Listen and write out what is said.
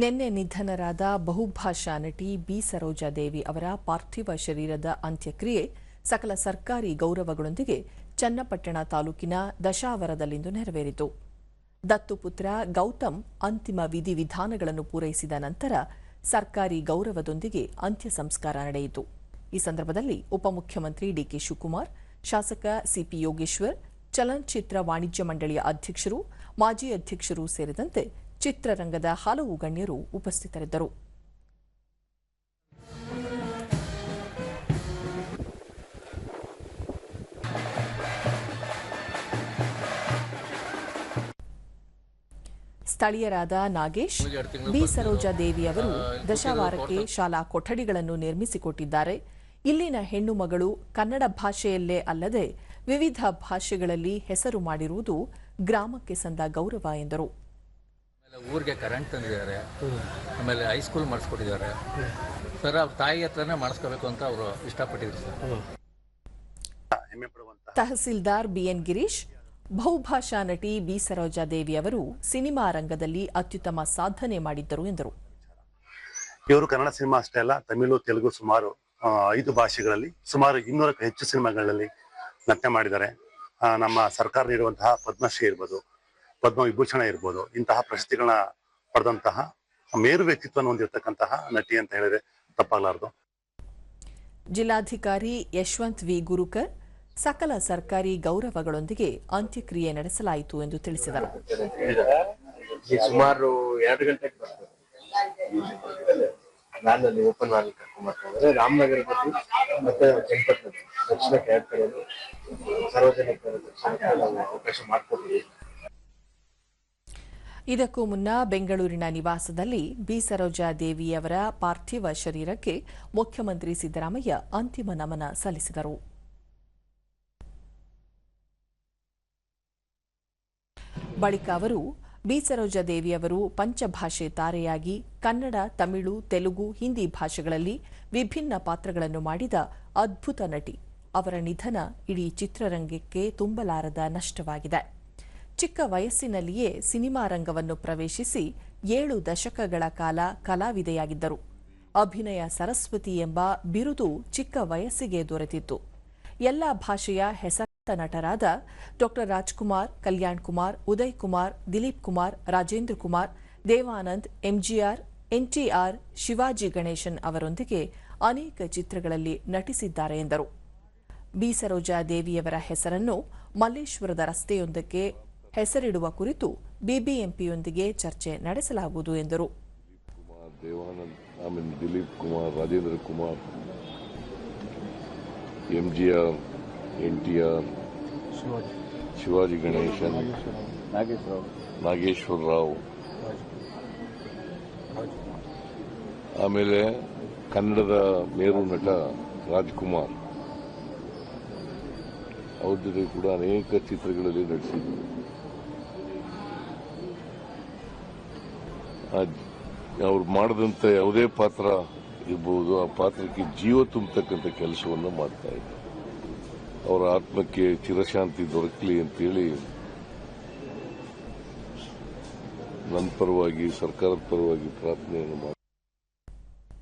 ನಿನ್ನೆ ನಿಧನರಾದ ಬಹುಭಾಷಾ ನಟಿ ಬಿ ಸರೋಜಾದೇವಿ ಅವರ ಪಾರ್ಥಿವ ಶರೀರದ ಅಂತ್ಯಕ್ರಿಯೆ ಸಕಲ ಸರ್ಕಾರಿ ಗೌರವಗಳೊಂದಿಗೆ ಚನ್ನಪಟ್ಟಣ ತಾಲೂಕಿನ ದಶಾವರದಲ್ಲಿಂದು ನೆರವೇರಿತು. ದತ್ತುಪುತ್ರ ಗೌತಮ್ ಅಂತಿಮ ವಿಧಿವಿಧಾನಗಳನ್ನು ಪೂರೈಸಿದ ನಂತರ ಸರ್ಕಾರಿ ಗೌರವದೊಂದಿಗೆ ಅಂತ್ಯ ಸಂಸ್ಕಾರ ನಡೆಯಿತು. ಈ ಸಂದರ್ಭದಲ್ಲಿ ಉಪಮುಖ್ಯಮಂತ್ರಿ ಡಿಕೆ ಶಿವಕುಮಾರ್, ಶಾಸಕ ಸಿಪಿ ಯೋಗೇಶ್ವರ್, ಚಲನಚಿತ್ರ ವಾಣಿಜ್ಯ ಮಂಡಳಿಯ ಅಧ್ಯಕ್ಷರು, ಮಾಜಿ ಅಧ್ಯಕ್ಷರು ಸೇರಿದಂತೆ ಚಿತ್ರರಂಗದ ಹಲವು ಗಣ್ಯರು ಉಪಸ್ಥಿತರಿದ್ದರು. ಸ್ಥಳೀಯರಾದ ನಾಗೇಶ್, ಬಿ ಸರೋಜಾದೇವಿ ಅವರು ದಶಾವಾರಕ್ಕೆ ಶಾಲಾ ಕೊಠಡಿಗಳನ್ನು ನಿರ್ಮಿಸಿಕೊಟ್ಟಿದ್ದಾರೆ. ಇಲ್ಲಿನ ಹೆಣ್ಣು ಮಗಳು ಕನ್ನಡ ಭಾಷೆಯಲ್ಲೇ ಅಲ್ಲದೆ ವಿವಿಧ ಭಾಷೆಗಳಲ್ಲಿ ಹೆಸರು ಮಾಡಿರುವುದು ಗ್ರಾಮಕ್ಕೆ ಸಂದ ಗೌರವ ಎಂದರು. ಊರಿಗೆ ಕರೆಂಟ್ ತಂದಿದ್ದಾರೆ, ಆಮೇಲೆ ಹೈಸ್ಕೂಲ್ ಮಾಡಿಸ್ಕೊಟ್ಟಿದ್ದಾರೆ ಸರ್. ಅವ್ರ ತಾಯಿ ಹತ್ರನೇ ಮಾಡಿಸ್ಕೋಬೇಕು ಅಂತ ಅವರು ಇಷ್ಟಪಟ್ಟಿದ್ರು ಸರ್. ತಹಸೀಲ್ದಾರ್ ಬಿಎನ್ ಗಿರೀಶ್, ಬಹುಭಾಷಾ ನಟಿ ಬಿ ಸರೋಜಾದೇವಿ ಅವರು ಸಿನಿಮಾ ರಂಗದಲ್ಲಿ ಅತ್ಯುತ್ತಮ ಸಾಧನೆ ಮಾಡಿದ್ದರು ಎಂದರು. ಇವರು ಕನ್ನಡ ಸಿನಿಮಾ ಅಷ್ಟೇ ಅಲ್ಲ, ತಮಿಳು, ತೆಲುಗು ಸುಮಾರು 5 ಭಾಷೆಗಳಲ್ಲಿ ಸುಮಾರು 200ಕ್ಕೂ ಹೆಚ್ಚು ಸಿನಿಮಾಗಳಲ್ಲಿ ನಟನೆ ಮಾಡಿದ್ದಾರೆ. ನಮ್ಮ ಸರ್ಕಾರ ನೀಡುವಂತಹ ಪದ್ಮಶ್ರೀ ಇರ್ಬೋದು, ಪದ್ಮವಿಭೂಷಣ ಇರ್ಬೋದು, ಇಂತಹ ಪ್ರಶಸ್ತಿಗಳನ್ನ ಪಡೆದಂತಹ ಮೇರು ವ್ಯಕ್ತಿತ್ವವನ್ನು ಹೊಂದಿರತಕ್ಕಂತಹ ನಟಿ ಅಂತ ಹೇಳಿದ್ರೆ ತಪ್ಪಾಗಲಾರದು. ಜಿಲ್ಲಾಧಿಕಾರಿ ಯಶವಂತ್ ವಿ ಗುರುಕರ್ ಸಕಲ ಸರ್ಕಾರಿ ಗೌರವಗಳೊಂದಿಗೆ ಅಂತ್ಯಕ್ರಿಯೆ ನಡೆಸಲಾಯಿತು ಎಂದು ತಿಳಿಸಿದರು. ಸುಮಾರು 2 ಗಂಟೆಗೆ ವ್ಯಾನಲ್ಲಿ ಓಪನ್ ವ್ಯಾನ್ ಕರ್ಕೊಂಡ್ ಬರ್ತಾರೆ. ರಾಮನಗರದಲ್ಲಿ ಮತ್ತೆ ಚನ್ನಪಟ್ಟಣ ದಕ್ಷಿಣ ಕಡೆಯಲ್ಲಿ ಸಾರ್ವಜನಿಕರ ದರ್ಶನಕ್ಕೆ ಅವಕಾಶ ಮಾಡಿಕೊಟ್ಟಿದ್ದೀವಿ. ಇದಕ್ಕೂ ಮುನ್ನ ಬೆಂಗಳೂರಿನ ನಿವಾಸದಲ್ಲಿ ಬಿ ಸರೋಜಾದೇವಿಯವರ ಪಾರ್ಥಿವ ಶರೀರಕ್ಕೆ ಮುಖ್ಯಮಂತ್ರಿ ಸಿದ್ದರಾಮಯ್ಯ ಅಂತಿಮ ನಮನ ಸಲ್ಲಿಸಿದರು. ಬಳಿಕ ಅವರು ಬಿ ಸರೋಜಾದೇವಿಯವರು ಪಂಚಭಾಷೆ ತಾರೆಯಾಗಿ ಕನ್ನಡ, ತಮಿಳು, ತೆಲುಗು, ಹಿಂದಿ ಭಾಷೆಗಳಲ್ಲಿ ವಿಭಿನ್ನ ಪಾತ್ರಗಳನ್ನು ಮಾಡಿದ ಅದ್ಭುತ ನಟಿ. ಅವರ ನಿಧನ ಇಡೀ ಚಿತ್ರರಂಗಕ್ಕೆ ತುಂಬಲಾರದ ನಷ್ಟವಾಗಿದೆ. ಚಿಕ್ಕ ವಯಸ್ಸಿನಲ್ಲಿಯೇ ಸಿನಿಮಾ ರಂಗವನ್ನು ಪ್ರವೇಶಿಸಿ 7 ದಶಕಗಳ ಕಾಲ ಕಲಾವಿದೆಯಾಗಿದ್ದರು. ಅಭಿನಯ ಸರಸ್ವತಿ ಎಂಬ ಬಿರುದು ಚಿಕ್ಕ ವಯಸ್ಸಿಗೆ ದೊರೆತಿತ್ತು. ಎಲ್ಲ ಭಾಷೆಯ ಹೆಸರಾಂತ ನಟರಾದ ಡಾ ರಾಜ್ಕುಮಾರ್, ಕಲ್ಯಾಣ್ ಕುಮಾರ್, ಉದಯ್ ಕುಮಾರ್, ದಿಲೀಪ್ ಕುಮಾರ್, ರಾಜೇಂದ್ರ ಕುಮಾರ್, ದೇವಾನಂದ್, ಎಂಜಿಆರ್, ಎನ್ಟಿಆರ್, ಶಿವಾಜಿ ಗಣೇಶನ್ ಅವರೊಂದಿಗೆ ಅನೇಕ ಚಿತ್ರಗಳಲ್ಲಿ ನಟಿಸಿದ್ದಾರೆ ಎಂದರು. ಬಿ ಸರೋಜಾದೇವಿಯವರ ಹೆಸರನ್ನು ಮಲ್ಲೇಶ್ವರದ ರಸ್ತೆಯೊಂದಕ್ಕೆ ಹೆಸರಿಡುವ ಕುರಿತು ಬಿಬಿಎಂಪಿಯೊಂದಿಗೆ ಚರ್ಚೆ ನಡೆಸಲಾಗುವುದು ಎಂದರು. ದೇವಾನಂದ್, ದಿಲೀಪ್ ಕುಮಾರ್, ರಾಜೇಂದ್ರ ಕುಮಾರ್, ಎಂಜಿಆರ್, ಎನ್ಟಿಆರ್, ಶಿವಾಜಿ ಗಣೇಶನ್, ನಾಗೇಶ್ವರ ರಾವ್, ಆಮೇಲೆ ಕನ್ನಡದ ಮೇರು ನಟ ರಾಜ್ಕುಮಾರ್ ಅವ್ರ ಜೊತೆ ಕೂಡ ಅನೇಕ ಚಿತ್ರಗಳಲ್ಲಿ ನಟಿಸಿದ್ರು. ಅವ್ರು ಮಾಡಿದಂಥ ಯಾವುದೇ ಪಾತ್ರ ಇರಬಹುದು, ಆ ಪಾತ್ರಕ್ಕೆ ಜೀವ ತುಂಬತಕ್ಕಂಥ ಕೆಲಸವನ್ನು ಮಾಡ್ತಾ ಇದ್ರು. ಅವರ ಆತ್ಮಕ್ಕೆ ಚಿರಶಾಂತಿ ದೊರಕಲಿ ಅಂತೇಳಿ ನನ್ನ ಪರವಾಗಿ, ಸರ್ಕಾರದ ಪರವಾಗಿ ಪ್ರಾರ್ಥನೆಯನ್ನು ಮಾಡಿ